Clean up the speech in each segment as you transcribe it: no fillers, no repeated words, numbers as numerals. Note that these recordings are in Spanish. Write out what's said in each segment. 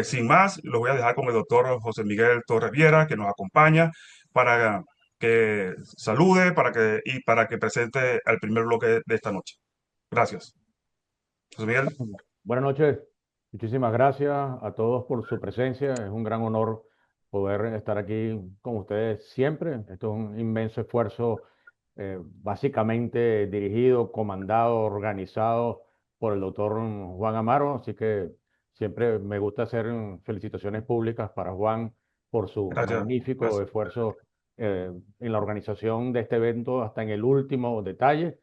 Sin más, los voy a dejar con el doctor José Miguel Torres Viera, que nos acompaña para que salude y para que presente el primer bloque de esta noche. Gracias. José Miguel. Buenas noches, muchísimas gracias a todos por su presencia. Es un gran honor poder estar aquí con ustedes siempre. Esto es un inmenso esfuerzo, básicamente dirigido, comandado, organizado por el doctor Juan Amaro. Así que siempre me gusta hacer felicitaciones públicas para Juan por su Gracias. magnífico Gracias. esfuerzo en la organización de este evento hasta en el último detalle.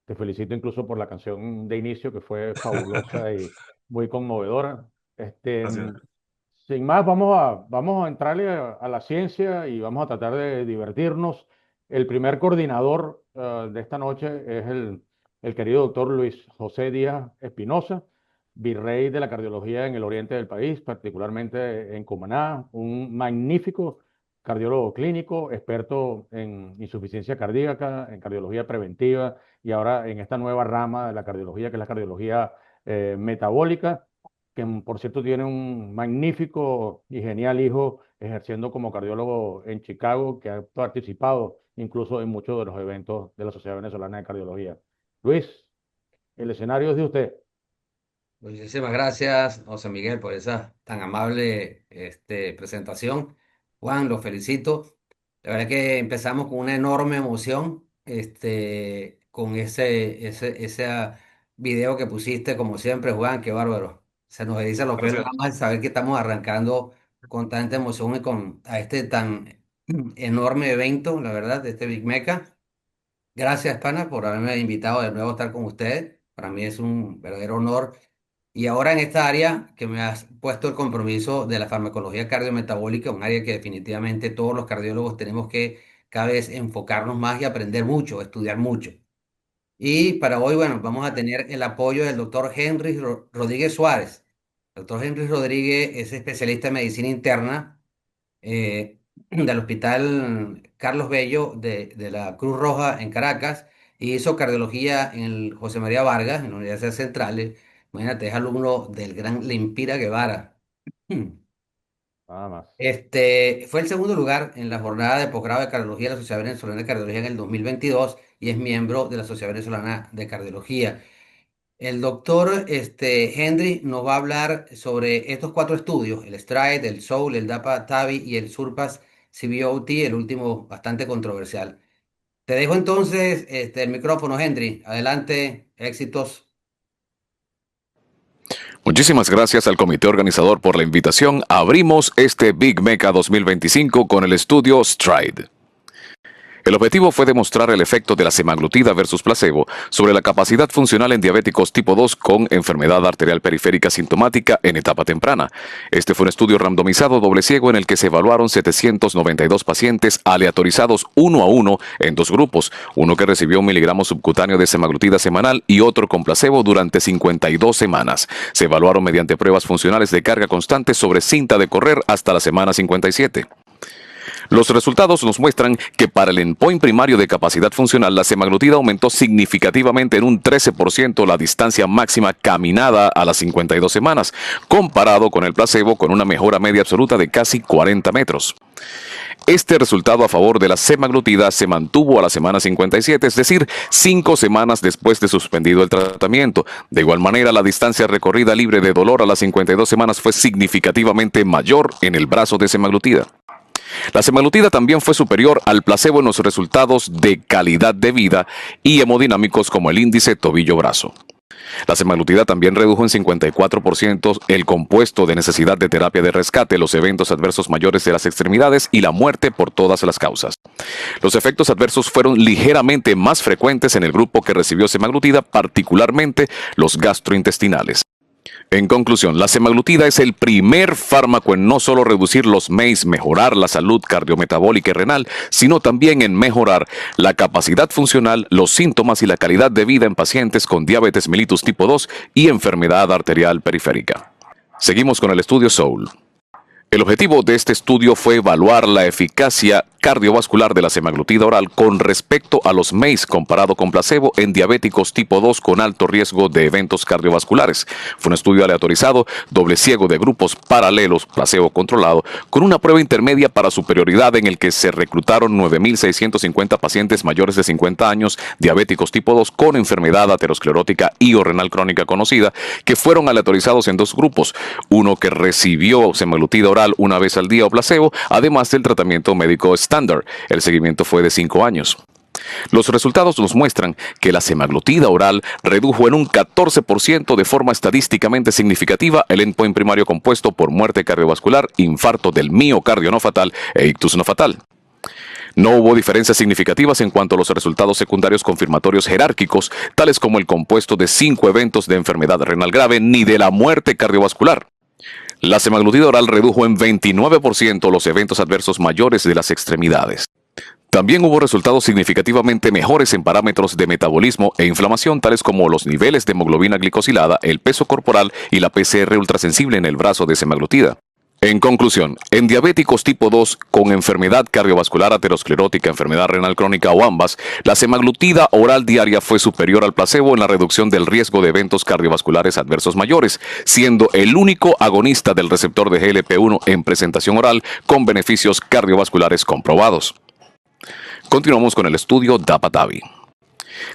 Te felicito incluso por la canción de inicio que fue fabulosa y muy conmovedora. Este, Gracias. mm, Sin más, vamos a entrarle a la ciencia y vamos a tratar de divertirnos. El primer coordinador de esta noche es el querido doctor Luis José Díaz Espinosa, virrey de la cardiología en el oriente del país, particularmente en Cumaná, un magnífico cardiólogo clínico, experto en insuficiencia cardíaca, en cardiología preventiva y ahora en esta nueva rama de la cardiología, que es la cardiología metabólica, que por cierto tiene un magnífico y genial hijo ejerciendo como cardiólogo en Chicago, que ha participado incluso en muchos de los eventos de la Sociedad Venezolana de Cardiología. Luis, el escenario es de usted. Muchísimas gracias, José Miguel, por esa tan amable presentación. Juan, lo felicito. La verdad que empezamos con una enorme emoción, con ese video que pusiste, como siempre, Juan, qué bárbaro. Se nos erizan los pelos Gracias. nada más de saber que estamos arrancando con tanta emoción y a este tan enorme evento, la verdad, de este Big Meca. Gracias, pana, por haberme invitado de nuevo a estar con ustedes. Para mí es un verdadero honor. Y ahora en esta área que me has puesto el compromiso de la farmacología cardiometabólica, un área que definitivamente todos los cardiólogos tenemos que cada vez enfocarnos más y aprender mucho, estudiar mucho. Y para hoy, bueno, vamos a tener el apoyo del doctor Henry Rodríguez Suárez. El doctor Henry Rodríguez es especialista en medicina interna del Hospital Carlos Bello de la Cruz Roja en Caracas y hizo cardiología en el José María Vargas, en la Universidad Central. Imagínate, es alumno del gran Lempira Guevara. Nada más. Fue el segundo lugar en la jornada de posgrado de cardiología de la Sociedad Venezolana de Cardiología en el 2022 y es miembro de la Sociedad Venezolana de Cardiología. El doctor Henry nos va a hablar sobre estos cuatro estudios, el STRIDE, el SOUL, el DAPA-TAVI y el SURPASS CVOT, el último bastante controversial. Te dejo entonces el micrófono, Henry. Adelante, éxitos. Muchísimas gracias al comité organizador por la invitación. Abrimos este Big Meca 2025 con el estudio STRIDE. El objetivo fue demostrar el efecto de la semaglutida versus placebo sobre la capacidad funcional en diabéticos tipo 2 con enfermedad arterial periférica sintomática en etapa temprana. Este fue un estudio randomizado doble ciego en el que se evaluaron 792 pacientes aleatorizados uno a uno en dos grupos, uno que recibió 1 miligramo subcutáneo de semaglutida semanal y otro con placebo durante 52 semanas. Se evaluaron mediante pruebas funcionales de carga constante sobre cinta de correr hasta la semana 57. Los resultados nos muestran que para el endpoint primario de capacidad funcional, la semaglutida aumentó significativamente en un 13% la distancia máxima caminada a las 52 semanas, comparado con el placebo con una mejora media absoluta de casi 40 metros. Este resultado a favor de la semaglutida se mantuvo a la semana 57, es decir, 5 semanas después de suspendido el tratamiento. De igual manera, la distancia recorrida libre de dolor a las 52 semanas fue significativamente mayor en el brazo de semaglutida. La semaglutida también fue superior al placebo en los resultados de calidad de vida y hemodinámicos como el índice tobillo-brazo. La semaglutida también redujo en 54% el compuesto de necesidad de terapia de rescate, los eventos adversos mayores de las extremidades y la muerte por todas las causas. Los efectos adversos fueron ligeramente más frecuentes en el grupo que recibió semaglutida, particularmente los gastrointestinales. En conclusión, la semaglutida es el primer fármaco en no solo reducir los MACE, mejorar la salud cardiometabólica y renal, sino también en mejorar la capacidad funcional, los síntomas y la calidad de vida en pacientes con diabetes mellitus tipo 2 y enfermedad arterial periférica. Seguimos con el estudio SOUL. El objetivo de este estudio fue evaluar la eficacia cardiovascular de la semaglutida oral con respecto a los MACE comparado con placebo en diabéticos tipo 2 con alto riesgo de eventos cardiovasculares. Fue un estudio aleatorizado, doble ciego de grupos paralelos, placebo controlado, con una prueba intermedia para superioridad en el que se reclutaron 9.650 pacientes mayores de 50 años, diabéticos tipo 2 con enfermedad aterosclerótica y o renal crónica conocida, que fueron aleatorizados en dos grupos, uno que recibió semaglutida oral una vez al día o placebo, además del tratamiento médico estándar. El seguimiento fue de 5 años. Los resultados nos muestran que la semaglutida oral redujo en un 14% de forma estadísticamente significativa el endpoint primario compuesto por muerte cardiovascular, infarto del miocardio no fatal e ictus no fatal. No hubo diferencias significativas en cuanto a los resultados secundarios confirmatorios jerárquicos, tales como el compuesto de 5 eventos de enfermedad renal grave ni de la muerte cardiovascular. La semaglutida oral redujo en 29% los eventos adversos mayores de las extremidades. También hubo resultados significativamente mejores en parámetros de metabolismo e inflamación, tales como los niveles de hemoglobina glicosilada, el peso corporal y la PCR ultrasensible en el brazo de semaglutida. En conclusión, en diabéticos tipo 2 con enfermedad cardiovascular aterosclerótica, enfermedad renal crónica o ambas, la semaglutida oral diaria fue superior al placebo en la reducción del riesgo de eventos cardiovasculares adversos mayores, siendo el único agonista del receptor de GLP-1 en presentación oral con beneficios cardiovasculares comprobados. Continuamos con el estudio DAPA-TAVI,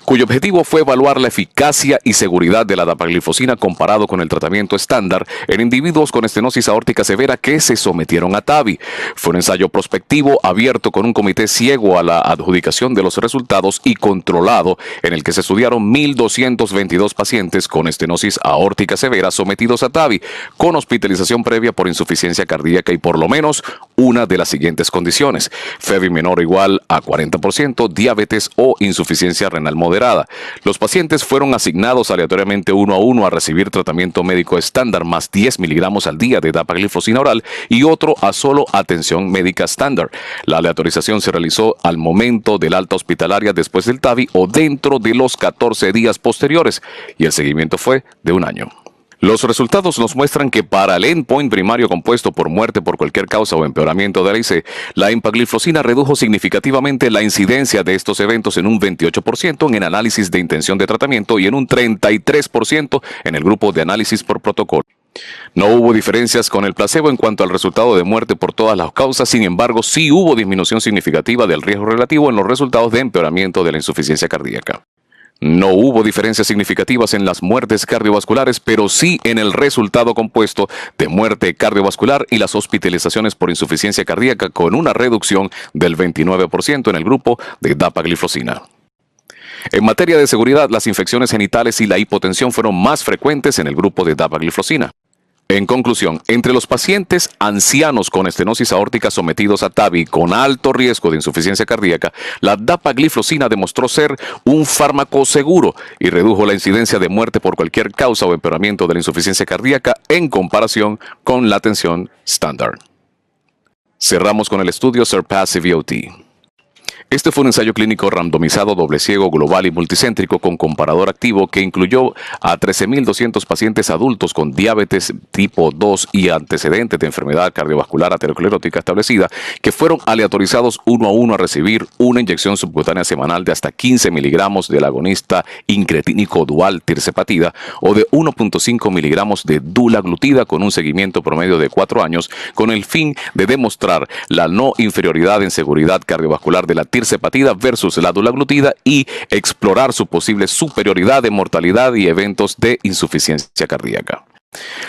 cuyo objetivo fue evaluar la eficacia y seguridad de la dapagliflozina comparado con el tratamiento estándar en individuos con estenosis aórtica severa que se sometieron a TAVI. Fue un ensayo prospectivo abierto con un comité ciego a la adjudicación de los resultados y controlado, en el que se estudiaron 1.222 pacientes con estenosis aórtica severa sometidos a TAVI, con hospitalización previa por insuficiencia cardíaca y por lo menos una de las siguientes condiciones: FEVI menor o igual a 40%, diabetes o insuficiencia renal moderada. Los pacientes fueron asignados aleatoriamente uno a uno a recibir tratamiento médico estándar más 10 miligramos al día de dapagliflozina oral y otro a solo atención médica estándar. La aleatorización se realizó al momento del alta hospitalaria después del TAVI o dentro de los 14 días posteriores, y el seguimiento fue de 1 año. Los resultados nos muestran que para el endpoint primario compuesto por muerte por cualquier causa o empeoramiento de la IC, la empagliflozina redujo significativamente la incidencia de estos eventos en un 28% en el análisis de intención de tratamiento y en un 33% en el grupo de análisis por protocolo. No hubo diferencias con el placebo en cuanto al resultado de muerte por todas las causas, sin embargo, sí hubo disminución significativa del riesgo relativo en los resultados de empeoramiento de la insuficiencia cardíaca. No hubo diferencias significativas en las muertes cardiovasculares, pero sí en el resultado compuesto de muerte cardiovascular y las hospitalizaciones por insuficiencia cardíaca, con una reducción del 29% en el grupo de dapagliflozina. En materia de seguridad, las infecciones genitales y la hipotensión fueron más frecuentes en el grupo de dapagliflozina. En conclusión, entre los pacientes ancianos con estenosis aórtica sometidos a TAVI con alto riesgo de insuficiencia cardíaca, la dapagliflozina demostró ser un fármaco seguro y redujo la incidencia de muerte por cualquier causa o empeoramiento de la insuficiencia cardíaca en comparación con la atención estándar. Cerramos con el estudio SURPASS-CVOT. Este fue un ensayo clínico randomizado, doble ciego, global y multicéntrico con comparador activo que incluyó a 13.200 pacientes adultos con diabetes tipo 2 y antecedentes de enfermedad cardiovascular aterosclerótica establecida, que fueron aleatorizados uno a uno a recibir una inyección subcutánea semanal de hasta 15 miligramos del agonista incretínico dual tirzepatida o de 1.5 miligramos de dulaglutida con un seguimiento promedio de 4 años, con el fin de demostrar la no inferioridad en seguridad cardiovascular de la tirzepatida versus la dulaglutida y explorar su posible superioridad de mortalidad y eventos de insuficiencia cardíaca.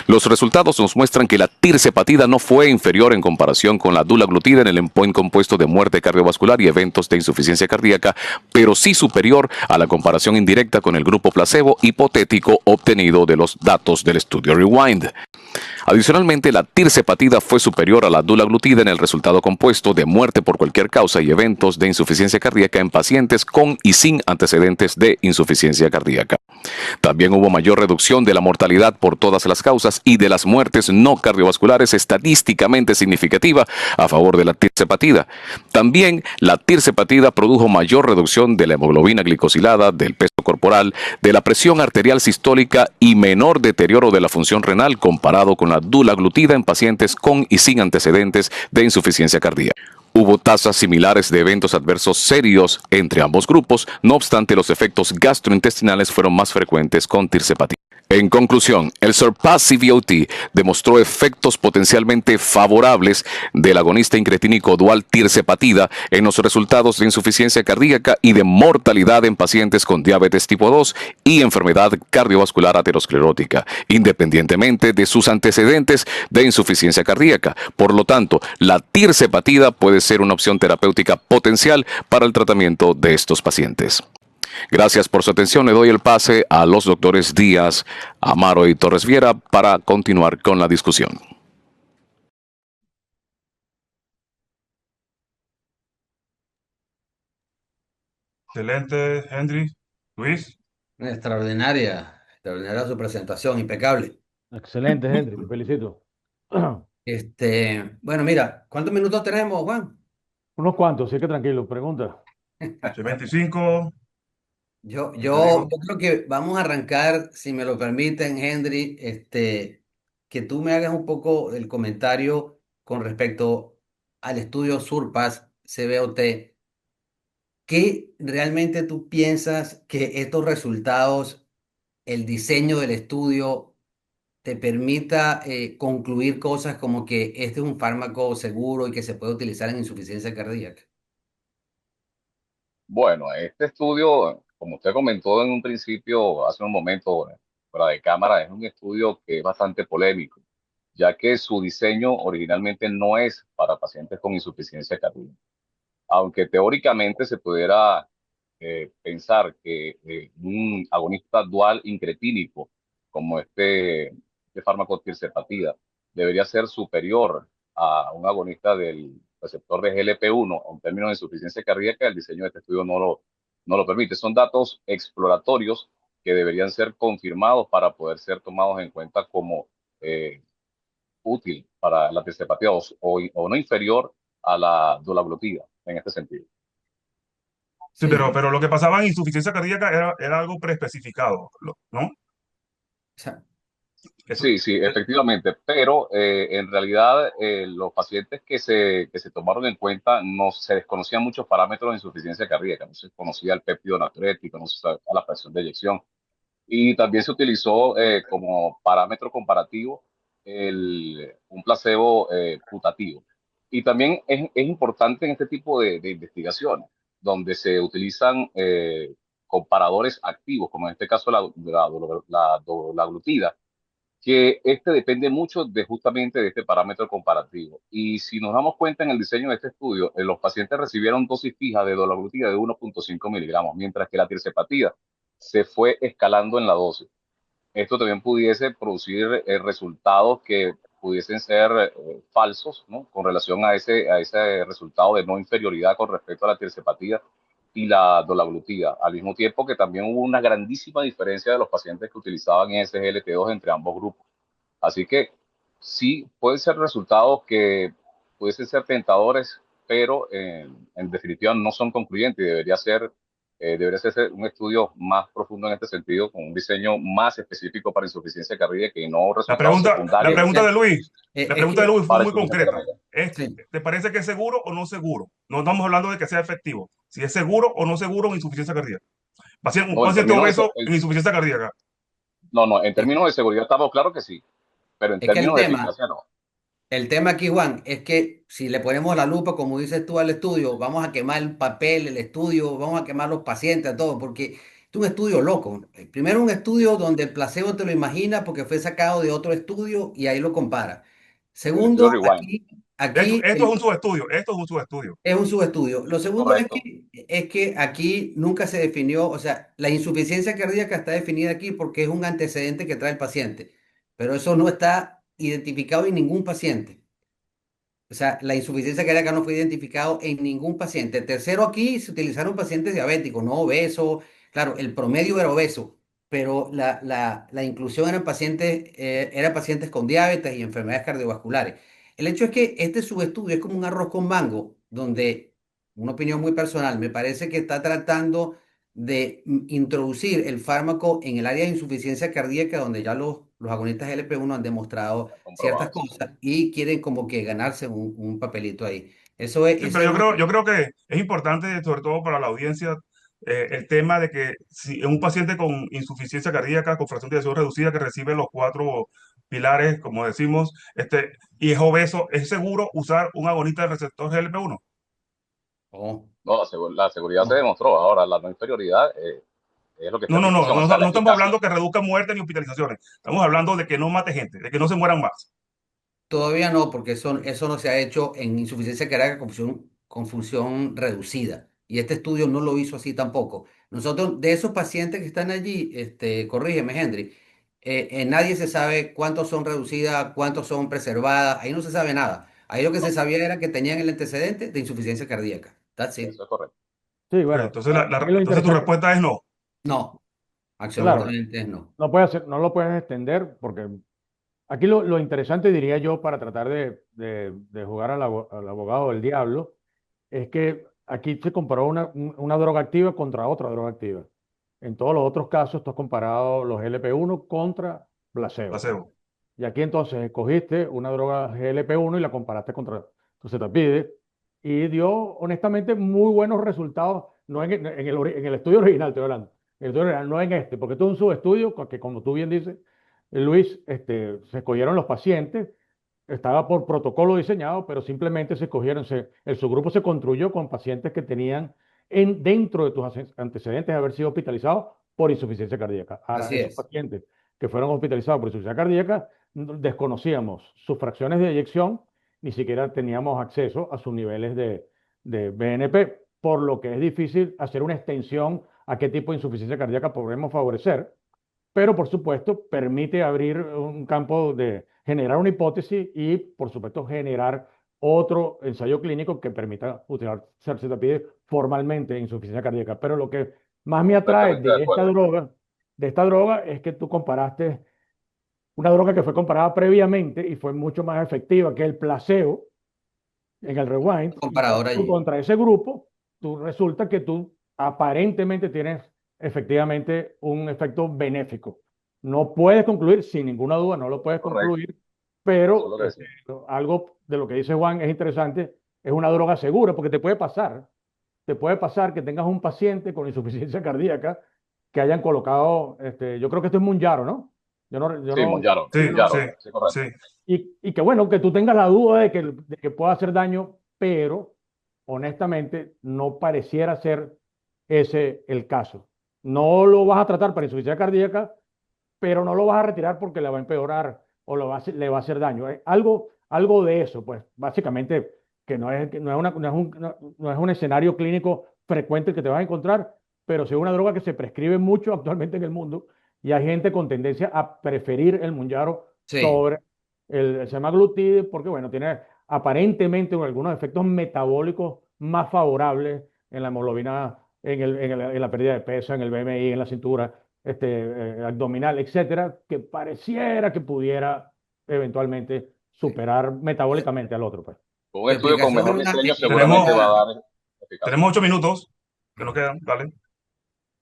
Los resultados nos muestran que la tirzepatida no fue inferior en comparación con la dulaglutida en el endpoint compuesto de muerte cardiovascular y eventos de insuficiencia cardíaca, pero sí superior a la comparación indirecta con el grupo placebo hipotético obtenido de los datos del estudio REWIND. Adicionalmente, la tirzepatida fue superior a la dulaglutida en el resultado compuesto de muerte por cualquier causa y eventos de insuficiencia cardíaca en pacientes con y sin antecedentes de insuficiencia cardíaca. También hubo mayor reducción de la mortalidad por todas las causas y de las muertes no cardiovasculares estadísticamente significativa a favor de la tirzepatida. También la tirzepatida produjo mayor reducción de la hemoglobina glicosilada, del peso corporal, de la presión arterial sistólica y menor deterioro de la función renal comparado con la dulaglutida en pacientes con y sin antecedentes de insuficiencia cardíaca. Hubo tasas similares de eventos adversos serios entre ambos grupos, no obstante los efectos gastrointestinales fueron más frecuentes con tirzepatida. En conclusión, el SURPASS CVOT demostró efectos potencialmente favorables del agonista incretínico dual tirzepatida en los resultados de insuficiencia cardíaca y de mortalidad en pacientes con diabetes tipo 2 y enfermedad cardiovascular aterosclerótica, independientemente de sus antecedentes de insuficiencia cardíaca. Por lo tanto, la tirzepatida puede ser una opción terapéutica potencial para el tratamiento de estos pacientes. Gracias por su atención. Le doy el pase a los doctores Díaz, Amaro y Torres Viera para continuar con la discusión. Excelente, Henry. Luis. Extraordinaria, extraordinaria su presentación, impecable. Excelente, Henry, te felicito. Bueno, mira, ¿cuántos minutos tenemos, Juan? Unos cuantos, sí que tranquilo, pregunta. 25. Yo, ¿Qué te digo? yo, yo creo que vamos a arrancar, si me lo permiten, Henry, que tú me hagas un poco el comentario con respecto al estudio Surpass CVOT. ¿Qué realmente tú piensas que estos resultados, el diseño del estudio, te permita concluir cosas como que este es un fármaco seguro y que se puede utilizar en insuficiencia cardíaca? Bueno, este estudio, como usted comentó en un principio, hace un momento, fuera de cámara, es un estudio que es bastante polémico, ya que su diseño originalmente no es para pacientes con insuficiencia cardíaca. Aunque teóricamente se pudiera pensar que un agonista dual incretínico como este fármaco tirzepatida debería ser superior a un agonista del receptor de GLP-1 en términos de insuficiencia cardíaca, el diseño de este estudio no lo permite. Son datos exploratorios que deberían ser confirmados para poder ser tomados en cuenta como eh, útil para la tirzepatida o no inferior a la dulaglutida en este sentido. Sí, Sí, pero lo que pasaba en insuficiencia cardíaca era algo preespecificado, ¿no? o sea, Eso, Sí, sí, eh, efectivamente, pero en realidad los pacientes que se tomaron en cuenta no se desconocían muchos parámetros de insuficiencia cardíaca, no se conocía el péptido natriúrtico, no se sabía la presión de eyección y también se utilizó como parámetro comparativo un placebo putativo. Y también es importante en este tipo de investigaciones, donde se utilizan comparadores activos, como en este caso la glutida, que este depende mucho de justamente de este parámetro comparativo. Y si nos damos cuenta en el diseño de este estudio, los pacientes recibieron dosis fija de dolaglutida de 1,5 miligramos, mientras que la tirzepatida se fue escalando en la dosis. Esto también pudiese producir resultados que pudiesen ser falsos, ¿no? Con relación a ese resultado de no inferioridad con respecto a la tirzepatida y la dolaglutida, al mismo tiempo que también hubo una grandísima diferencia de los pacientes que utilizaban SGLT2 entre ambos grupos. Así que sí, pueden ser resultados que pudiesen ser tentadores, pero en definitiva no son concluyentes y debería ser un estudio más profundo en este sentido, con un diseño más específico para insuficiencia cardíaca y no La resultados pregunta, la secundarios pregunta de Luis, la es pregunta de que, Luis fue para muy insuficiencia concreta. cardíaca. sí, ¿Te parece que es seguro o no seguro? No estamos hablando de que sea efectivo. Si es seguro o no seguro en insuficiencia cardíaca. Un No, en paciente términos obeso en insuficiencia cardíaca. no, no, en es, términos de seguridad estamos claro que sí, pero en es que términos de eficacia no. el tema aquí, Juan, es que si le ponemos la lupa, como dices tú, al estudio, vamos a quemar el papel, el estudio, vamos a quemar los pacientes, todo, porque es un estudio loco. Primero, un estudio donde el placebo te lo imaginas porque fue sacado de otro estudio y ahí lo compara. El estudio Segundo, Rewind, aquí Esto es un subestudio. Esto es un subestudio. es un subestudio. Lo segundo correcto. es que aquí nunca se definió, o sea, la insuficiencia cardíaca está definida aquí porque es un antecedente que trae el paciente, pero eso no está identificado en ningún paciente. O sea, la insuficiencia cardíaca no fue identificado en ningún paciente. Tercero, aquí se utilizaron pacientes diabéticos, no obesos. Claro, el promedio era obeso, pero la inclusión eran pacientes con diabetes y enfermedades cardiovasculares. El hecho es que este subestudio es como un arroz con mango, donde, una opinión muy personal, me parece que está tratando de introducir el fármaco en el área de insuficiencia cardíaca, donde ya los agonistas LP1 han demostrado ciertas Comprobado, sí. cosas y quieren como que ganarse un papelito ahí. Sí, Ese pero es un... yo creo que es importante, sobre todo para la audiencia, el tema de que si un paciente con insuficiencia cardíaca, con fracción de eyección reducida, que recibe los cuatro pilares, como decimos, y es obeso, ¿es seguro usar un agonista del receptor GLP-1? Oh, No, la seguridad se oh. demostró. Ahora, la no inferioridad es lo que está No, en no, no, discusión, o no, sea, la no estamos eficacia. hablando que reduzca muertes ni hospitalizaciones. Estamos hablando de que no mate gente, de que no se mueran más. Todavía no, porque eso no se ha hecho en insuficiencia cardíaca con función reducida. Y este estudio no lo hizo así tampoco. Nosotros, de esos pacientes que están allí, corrígeme, Henry, nadie se sabe cuántos son reducidas, cuántos son preservadas. Ahí no se sabe nada. Ahí lo que se No, sabía era que tenían el antecedente de insuficiencia cardíaca. That's it. eso es correcto. Sí, Ok, bueno, entonces, aquí lo entonces tu interesante, respuesta es no. No, claro, absolutamente no. no lo puedes extender porque aquí lo interesante, diría yo, para tratar de jugar al abogado del diablo, es que aquí se comparó una droga activa contra otra droga activa. En todos los otros casos, tú has comparado los GLP-1 contra placebo. Placebo. Y aquí entonces escogiste una droga GLP-1 y la comparaste contra tu Zetapide y dio honestamente muy buenos resultados, no en el estudio original, estoy hablando, en el estudio original, no en este, porque esto es un subestudio que como tú bien dices, Luis, se escogieron los pacientes, estaba por protocolo diseñado, pero simplemente se escogieron, el subgrupo se construyó con pacientes que tenían dentro de tus antecedentes de haber sido hospitalizados por insuficiencia cardíaca. Ahora, Así esos es. pacientes que fueron hospitalizados por insuficiencia cardíaca, desconocíamos sus fracciones de eyección, ni siquiera teníamos acceso a sus niveles de BNP, por lo que es difícil hacer una extensión a qué tipo de insuficiencia cardíaca podemos favorecer, pero por supuesto permite abrir un campo de generar una hipótesis y por supuesto generar otro ensayo clínico que permita utilizar cercetapide formalmente en insuficiencia cardíaca. Pero lo que más me atrae Completamente de acuerdo. de esta droga es que tú comparaste una droga que fue comparada previamente y fue mucho más efectiva que el placebo en el rewind, y Comparador tú allí. contra ese grupo, tú resulta que tú aparentemente tienes efectivamente un efecto benéfico. No puedes concluir, sin ninguna duda, no lo puedes Correcto. concluir, Eso es pero lo que decimos. algo de lo que dice Juan es interesante, es una droga segura, porque te puede pasar que tengas un paciente con insuficiencia cardíaca que hayan colocado, yo creo que esto es Mounjaro, ¿no? Yo Sí, no, Monjaro, Sí, sí, Monjaro, sí, sí. correcto. y que bueno, que tú tengas la duda de que pueda hacer daño, pero honestamente no pareciera ser ese el caso. No lo vas a tratar para insuficiencia cardíaca, pero no lo vas a retirar porque le va a empeorar o le va a hacer daño. Algo de eso, pues básicamente que no es no es un escenario clínico frecuente que te vas a encontrar, pero sí es una droga que se prescribe mucho actualmente en el mundo y hay gente con tendencia a preferir el Mounjaro Sí. sobre el semaglutide porque, bueno, tiene aparentemente algunos efectos metabólicos más favorables en la hemoglobina, en la pérdida de peso, en el BMI, en la cintura abdominal, etcétera, que pareciera que pudiera eventualmente superar metabólicamente al otro, pues. Un Tu estudio con explicación mejor diseño Tenemos, seguramente va a dar eficacia. tenemos 8 minutos que nos quedan, dale.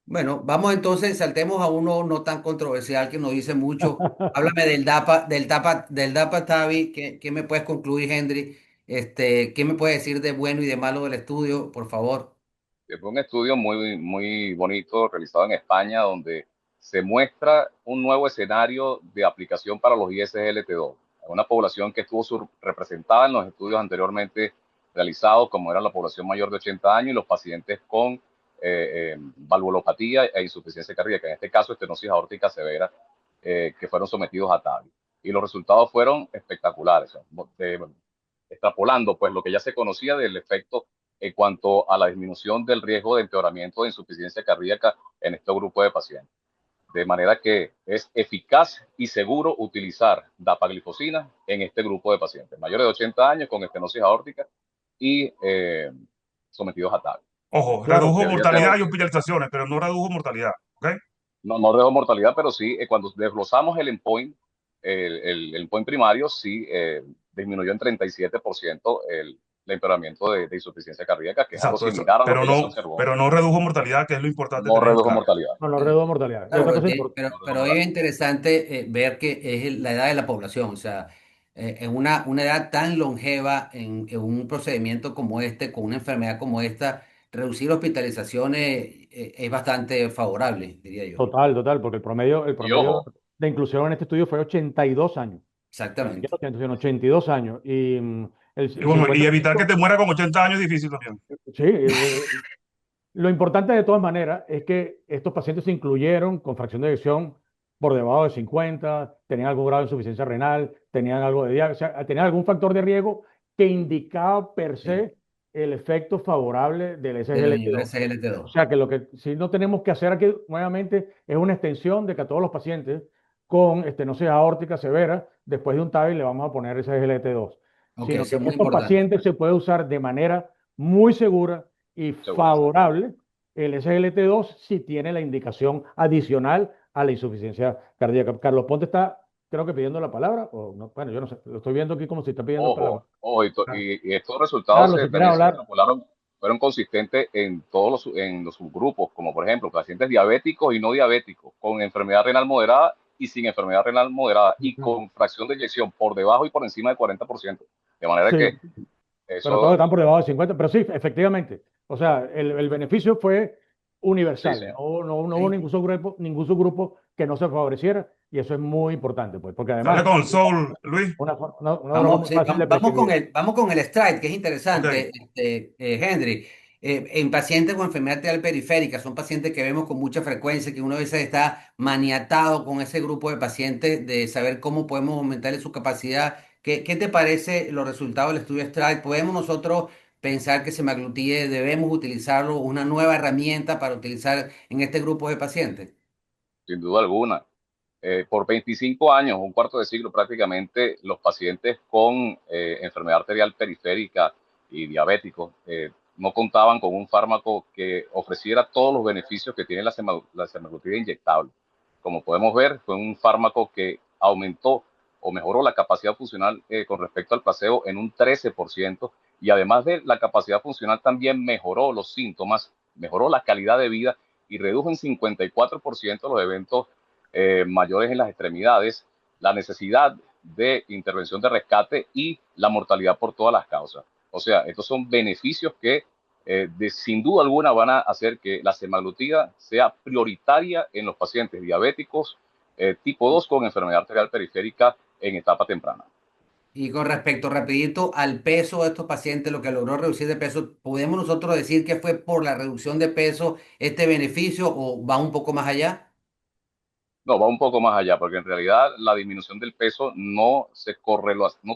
Bueno, vamos entonces, saltemos a uno no tan controversial que nos dice mucho. Háblame del DAPA TAVI. ¿Qué me puedes concluir, Henry? ¿Qué me puedes decir de bueno y de malo del estudio, por favor? Fue un estudio muy bonito realizado en España donde se muestra un nuevo escenario de aplicación para los ISGLT2, una población que estuvo representada en los estudios anteriormente realizados, como era la población mayor de 80 años y los pacientes con valvulopatía e insuficiencia cardíaca, en este caso estenosis aórtica severa, que fueron sometidos a TAVI. Y los resultados fueron espectaculares, extrapolando pues lo que ya se conocía del efecto en cuanto a la disminución del riesgo de empeoramiento de insuficiencia cardíaca en este grupo de pacientes. De manera que es eficaz y seguro utilizar dapaglifosina en este grupo de pacientes mayores de 80 años con estenosis aórtica y sometidos a TAVI. Ojo, Claro, redujo Debería ser, mortalidad y hospitalizaciones, pero no redujo mortalidad, ¿ok? no redujo mortalidad, pero sí, cuando desglosamos el endpoint, el endpoint primario, sí disminuyó en 37% el empeoramiento de insuficiencia cardíaca, que es algo Exacto, similar a lo que ya se observó. pero no redujo mortalidad, que es lo importante No tener redujo claro. mortalidad. no, no Bueno, redujo mortalidad. Y claro, otra cosa importante. No redujo pero es mortalidad. interesante ver que es la edad de la población. O sea, en una edad tan longeva, en un procedimiento como este, con una enfermedad como esta, reducir hospitalizaciones es bastante favorable, diría yo. Total, total, porque el Y promedio ojo, de inclusión en este estudio fue 82 años. Ni siquiera Exactamente. 80, sino 82 años. Y Y el bueno, y evitar que 50%, te muera con 80 años es difícil también. sí, lo importante de todas maneras es que estos pacientes se incluyeron con fracción de eyección por debajo de 50, tenían algún grado de insuficiencia renal, tenían algo de diabetes, o sea, tenían algún factor de riesgo que indicaba per Sí. se el efecto favorable del De los inhibidores SGLT2. O SGLT2. sea que lo que sí no tenemos que hacer aquí nuevamente es una extensión de que a todos los pacientes con estenosis aórtica severa, después de un TAVI le vamos a poner SGLT2, Ok, sino eso que es muy estos importante. pacientes se puede usar de manera muy segura y seguro. favorable el SGLT2 si tiene la indicación adicional a la insuficiencia cardíaca. Carlos Ponte está, creo que pidiendo la palabra, o no, bueno, yo no sé, lo estoy viendo aquí como si está pidiendo palabra. Ojo, ojo, Ah, y estos resultados Carlos, si quieres también se hablar, extrapolaron, fueron consistentes en en los subgrupos, como por ejemplo pacientes diabéticos y no diabéticos, con enfermedad renal moderada y sin enfermedad renal moderada, y con fracción de eyección por debajo y por encima del 40%. De manera sí, que pero todos eso, están por debajo de 50, pero sí, efectivamente. O sea, el beneficio fue sí, universal. señor. No hubo Sí. ningún subgrupo que no se favoreciera y eso es muy importante, pues, porque Dale además con el soul, Luis. una droga Vamos, muy sí, fácil de vamos prescribir. vamos con el stride, que es Ok. interesante, Henry. En pacientes con enfermedad arterial periférica, son pacientes que vemos con mucha frecuencia, que uno a veces está maniatado con ese grupo de pacientes de saber cómo podemos aumentarle su capacidad. ¿Qué te parece los resultados del estudio stride? ¿Podemos nosotros pensar que semaglutide debemos utilizarlo, una nueva herramienta para utilizar en este grupo de pacientes? Sin duda alguna. Por 25 años, un cuarto de siglo prácticamente, los pacientes con enfermedad arterial periférica y diabéticos no contaban con un fármaco que ofreciera todos los beneficios que tiene la semaglutida inyectable. Como podemos ver, fue un fármaco que aumentó o mejoró la capacidad funcional con respecto al placebo en un 13%, y además de la capacidad funcional también mejoró los síntomas, mejoró la calidad de vida y redujo en 54% los eventos mayores en las extremidades, la necesidad de intervención de rescate y la mortalidad por todas las causas. O sea, estos son beneficios que sin duda alguna van a hacer que la semaglutida sea prioritaria en los pacientes diabéticos tipo 2 con enfermedad arterial periférica en etapa temprana. Y con respecto rapidito al peso de estos pacientes, lo que logró reducir de peso, ¿podemos nosotros decir que fue por la reducción de peso este beneficio o va un poco más allá? No, va un poco más allá, porque en realidad la disminución del peso no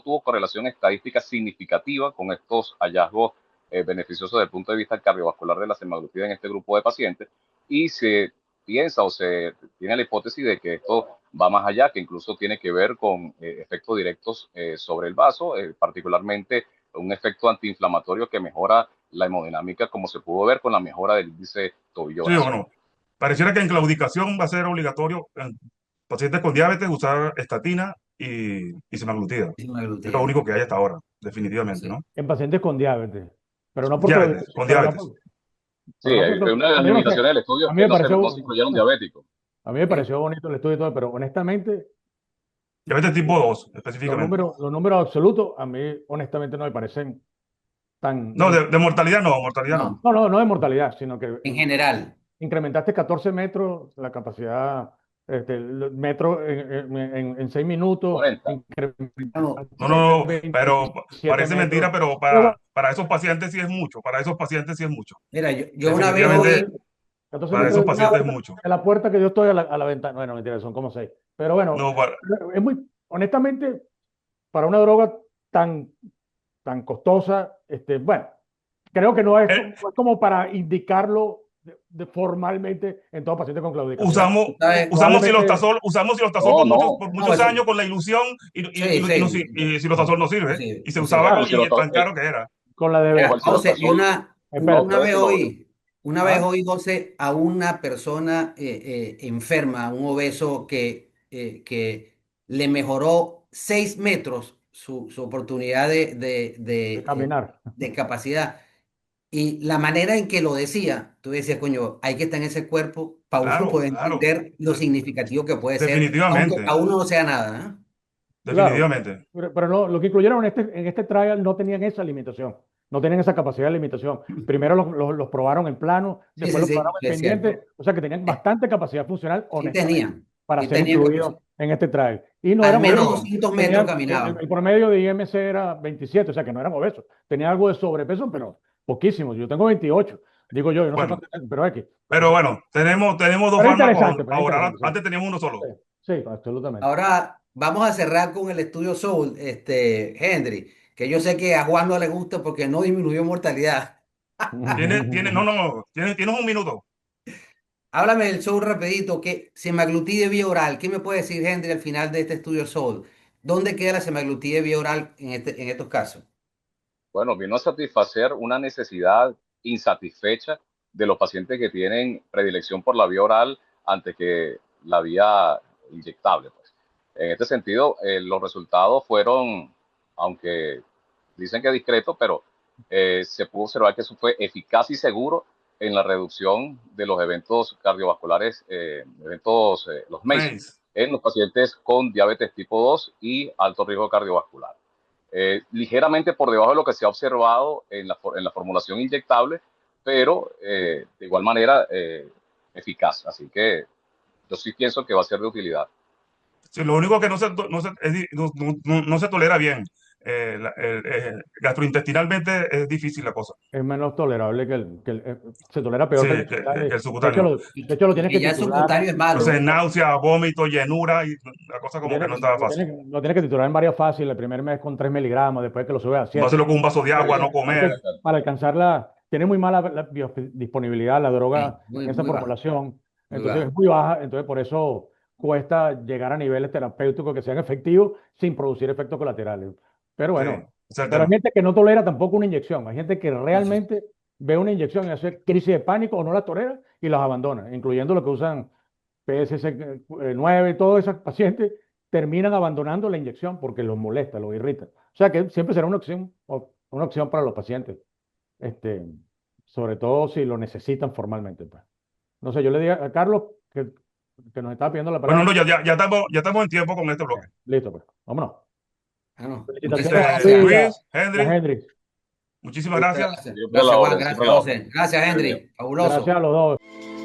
tuvo correlación estadística significativa con estos hallazgos beneficiosos desde el punto de vista cardiovascular de la semaglutida en este grupo de pacientes, y se piensa o se tiene la hipótesis de que esto va más allá, que incluso tiene que ver con efectos directos sobre el vaso, particularmente un efecto antiinflamatorio que mejora la hemodinámica, como se pudo ver con la mejora del índice Sí, tobillo-brazo. bueno. Pareciera que en claudicación va a ser obligatorio en pacientes con diabetes usar estatina y semaglutida. Es lo Semaglutida. único que hay hasta ahora, definitivamente, Sí. ¿no? En pacientes con diabetes, pero no por Diabetes, claudicación, con diabetes. Sí, pero no por una de las a mí no sé, limitaciones del estudio a es mí que me no se pareció, incluyeron diabéticos. a mí me Sí. pareció bonito el estudio y todo, pero honestamente, Diabetes tipo 2, específicamente. los números absolutos a mí honestamente no me parecen tan, No, de mortalidad no, mortalidad no. No, no de mortalidad, sino que en general. incrementaste 14 metros la capacidad, metros en 6 minutos, 40. No, No, no, incrementaste no, pero 27 parece mentira, metros. pero Pero bueno, para esos pacientes sí es mucho, para esos pacientes sí es mucho. mira, yo una vez 14 Definitivamente, oí, metros, 14 para metros esos una, pacientes es mucho. de la puerta que yo estoy a la ventana. Bueno, mentira, son como 6. Pero bueno, No, para, es muy, honestamente, para una droga tan, tan costosa, bueno, creo que eh, no es como para indicarlo formalmente en todo paciente con claudicación. usamos, ¿sabes? Probablemente usamos silostazol No, no. por No, muchos eso, años con la ilusión sí, sí, y silostazol no no sirve. sirve, Y se no usaba sirve. Claro, con, y tan caro que era. con la ojo, de... el José, y silostazol no Espérate. puede ser lo. una vez ¿Ah? oí, José, a una persona enferma, un obeso que le mejoró 6 metros su oportunidad De caminar. de capacidad. Y la manera en que lo decía, tú decías, coño, hay que estar en ese cuerpo para uno Claro, poder claro. entender lo significativo que puede ser, aunque Definitivamente. a uno no sea nada, ¿eh? Claro, definitivamente. pero no, lo que incluyeron en este trial no tenían esa limitación, no tenían esa capacidad de limitación. Primero los probaron en plano, Sí, después sí, los probaron sí, en es cierto. pendiente, o sea que tenían bastante capacidad funcional, Sí honestamente, tenían, para sí ser tenían incluidos capacidad. en este trial. Y no Al eran menos obesos, 200 metros tenían, el caminaban. promedio de IMC era 27, o sea que no eran obesos, tenían algo de sobrepeso, pero poquísimos. Yo tengo 28, digo yo no sé Bueno, cuánto, pero X. pero bueno, tenemos dos Pero es fármacos interesante, pero es ahora. interesante, Antes teníamos uno sí, solo. sí, sí, absolutamente. Ahora vamos a cerrar con el estudio Soul, Henry, que yo sé que a Juan no le gusta porque no disminuyó mortalidad. No, no, tienes un minuto. Háblame del Soul rapidito, que semaglutide vía oral. ¿Qué me puede decir Henry al final de este estudio Soul? ¿Dónde queda la semaglutide vía oral en estos casos? Bueno, vino a satisfacer una necesidad insatisfecha de los pacientes que tienen predilección por la vía oral antes que la vía inyectable, pues. En este sentido, los resultados fueron, aunque dicen que discretos, pero se pudo observar que eso fue eficaz y seguro en la reducción de los eventos cardiovasculares, los MACE, Mace. en los pacientes con diabetes tipo 2 y alto riesgo cardiovascular. Ligeramente por debajo de lo que se ha observado en la formulación inyectable, pero de igual manera eficaz. Así que yo sí pienso que va a ser de utilidad. Sí, lo único que no se tolera bien. Gastrointestinalmente es difícil la cosa. Es menos tolerable se tolera Sí, peor que el que subcutáneo. el subcutáneo. Y, De hecho, lo y tienes que que ya el titular, subcutáneo es Entonces, malo. náusea, vómito, llenura, y la cosa lo como que tienes, no estaba lo fácil. tienes, lo tienes que titular en varias fases, el primer mes con 3 miligramos, después que lo subes a 7. Tomárselo con un vaso de agua, no Porque comer. para alcanzarla, tiene muy mala la biodisponibilidad la Sí, droga muy, en esa muy bajo, formulación, muy entonces es bajo. muy baja, entonces por eso cuesta llegar a niveles terapéuticos que sean efectivos sin producir efectos colaterales. Pero Sí, bueno, ese es el pero hay tema. gente que no tolera tampoco una inyección, hay gente que Sí, sí, realmente ve una inyección y hace crisis de pánico o no la tolera y las abandona, incluyendo los que usan PSC9, todos esos pacientes terminan abandonando la inyección porque los molesta, los irrita. O sea que siempre será una opción para los pacientes, este, sobre todo si lo necesitan formalmente, pues. No sé, yo le digo a Carlos que nos estaba pidiendo la Bueno, no, palabra. Ya estamos en tiempo con este bloque. Listo, pues. Vámonos. Ah, no. Muchas Felicitaciones a Este, ti gracias. y Luis, a Henry, Henry. muchísimas Muchas gracias. gracias. Siempre a la Gracias, Juan. orden, siempre Gracias, a la orden. José. Gracias, Muy bien. Henry. Gracias Fabuloso. a los dos.